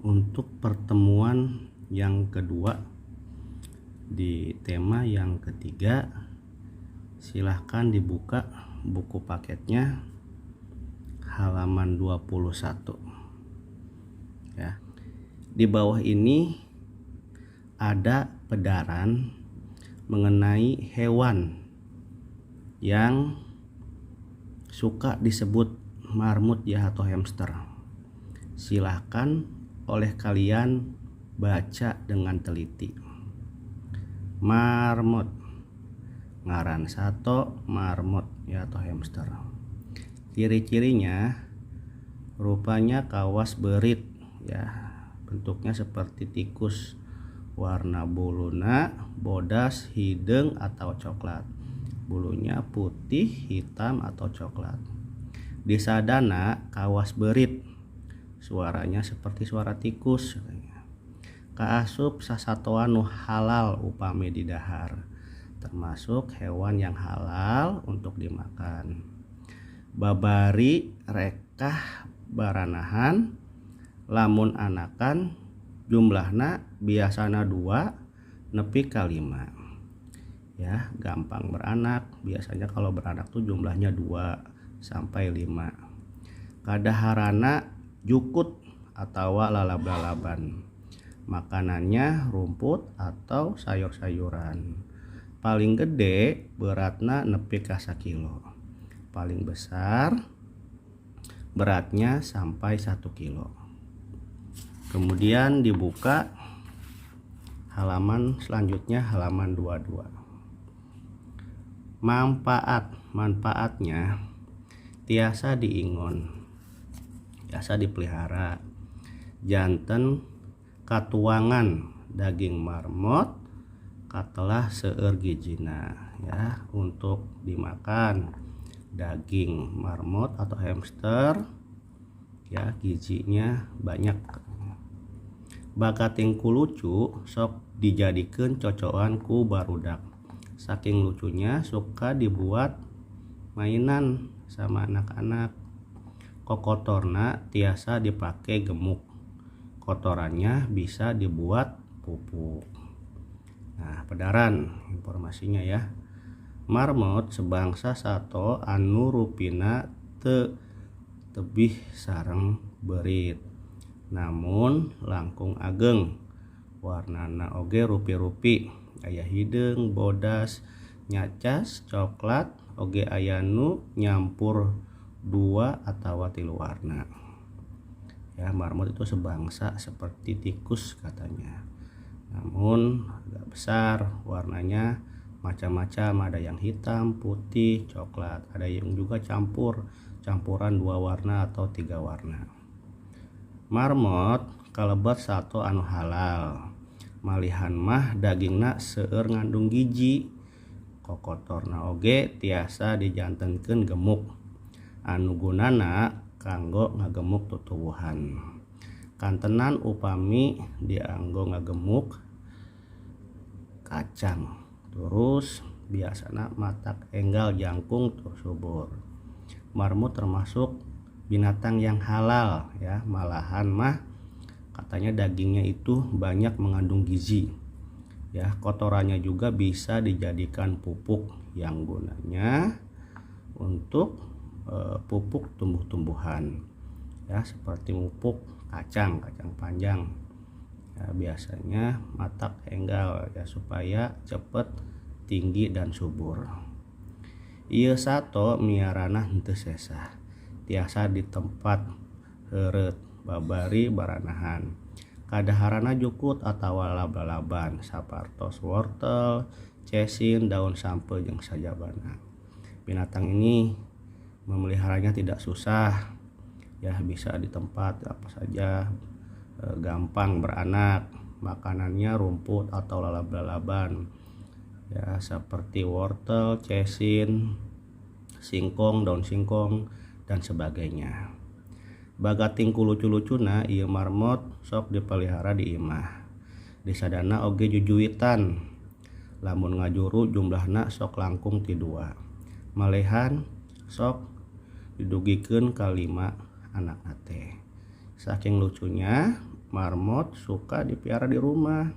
Untuk pertemuan yang kedua di tema yang ketiga, silahkan dibuka buku paketnya halaman 21 ya. Di bawah ini ada pedaran mengenai hewan yang suka disebut marmut ya atau hamster. Silahkan oleh kalian baca dengan teliti. Marmut, ngaran sato marmut ya atau hamster. Ciri-cirinya rupanya kawas berit ya, bentuknya seperti tikus, warna buluna bodas hidung atau coklat, bulunya putih, hitam atau coklat. Di sadana kawas berit, suaranya seperti suara tikus. Kaasup sasatoan nu halal upami didahar, termasuk hewan yang halal untuk dimakan. Babari rekah baranahan, lamun anakan jumlahna biasana 2 nepi ka 5 ya, gampang beranak. Biasanya kalau beranak tuh jumlahnya 2 sampai 5. Kadaharana jukut atau lalab-lalaban, makanannya rumput atau sayur-sayuran. Paling gede beratna nepi ka 1 kilo, paling besar beratnya sampai 1 kilo. Kemudian dibuka halaman selanjutnya, halaman 22. Manfaatnya tiasa diingon, tiasa dipelihara. Janten katuangan daging marmot katelah seueur gijina ya, untuk dimakan daging marmot atau hamster ya, gizinya banyak. Bakating ku lucu sok dijadikeun cocokan ku barudak. Saking lucunya suka dibuat mainan sama anak-anak. Kokotorna tiasa dipake gemuk, kotorannya bisa dibuat pupuk. Nah, pedaran informasinya ya. Marmot sebangsa sato anu rupina tebih sareng berit, namun langkung ageng. Warnana oge rupi-rupi, aya hidung bodas nyacas coklat, oge aya nu nyampur 2 atau 3 warna ya. Marmot itu sebangsa seperti tikus katanya, namun agak besar. Warnanya macam-macam, ada yang hitam, putih, coklat, ada yang juga campuran 2 warna atau 3 warna. Marmot kalebat sato anu halal, malihan mah dagingna seueur ngandung gizi. Kokotorna oge tiasa dijantenkeun gemuk, anu gunana kanggo ngagemuk tutuwuhan. Kantenan upami dianggo ngagemuk kacang, terus biasana matak enggal jangkung tur subur. Marmut termasuk binatang yang halal ya, malahan mah katanya dagingnya itu banyak mengandung gizi ya. Kotorannya juga bisa dijadikan pupuk yang gunanya untuk pupuk tumbuh-tumbuhan ya, seperti pupuk kacang panjang ya, biasanya matak enggal ya supaya cepet tinggi dan subur. Ieu sato miarana henteu sesah, tiasa di tempat heureut babari baranahan. Kadaharana jukut atau lalab-lalaban, sapartos wortel, cesin, daun sampe jeung sajabana. Binatang ini memeliharanya tidak susah ya, bisa di tempat apa saja, gampang beranak. Makanannya rumput atau lalab-lalaban ya, seperti wortel, cesin, singkong, daun singkong dan sebagainya. Bagating ku lucu-lucuna ieu marmot sok dipelihara di imah. Di sadana oge jujuitan, lamun ngajuru jumlahna sok langkung ti 2. Malehan sok didugikeun ka 5 anak teh. Saking lucunya marmot suka dipelihara di rumah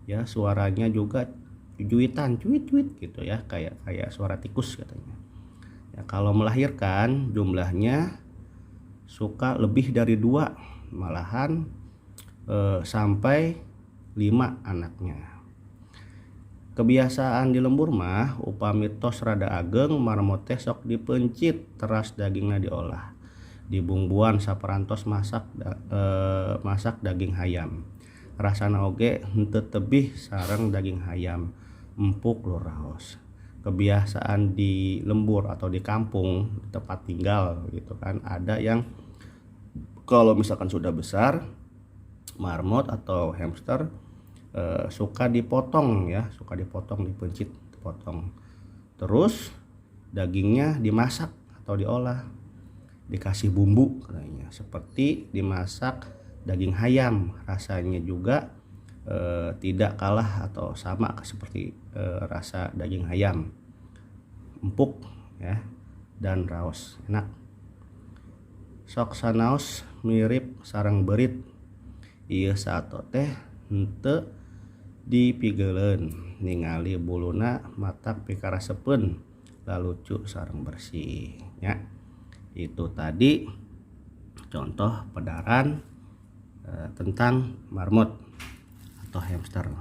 ya, suaranya juga juitan, cuit-cuit gitu ya, kayak suara tikus katanya ya. Kalau melahirkan jumlahnya suka lebih dari 2, malahan sampai 5 anaknya. Kebiasaan di lembur mah upami tos rada ageng marmot teh sok dipencit, teras dagingna diolah, dibumbuan saperantos masak daging hayam. Rasana oge henteu tebih sareng daging hayam, empuk lur raos. Kebiasaan di lembur atau di kampung, di tempat tinggal gitu kan, ada yang kalau misalkan sudah besar marmot atau hamster suka dipotong ya, dipencit, dipotong. Terus dagingnya dimasak atau diolah, dikasih bumbu katanya, seperti dimasak daging hayam. Rasanya juga tidak kalah atau sama seperti rasa daging hayam, empuk ya dan raos, enak. Sok sanaos mirip sareng berit, ieu sato teh henteu dipigeleun, ningali buluna matak pikarasepeun, lalucu sareng bersih ya. Itu tadi contoh pedaran tentang marmot atau hamster.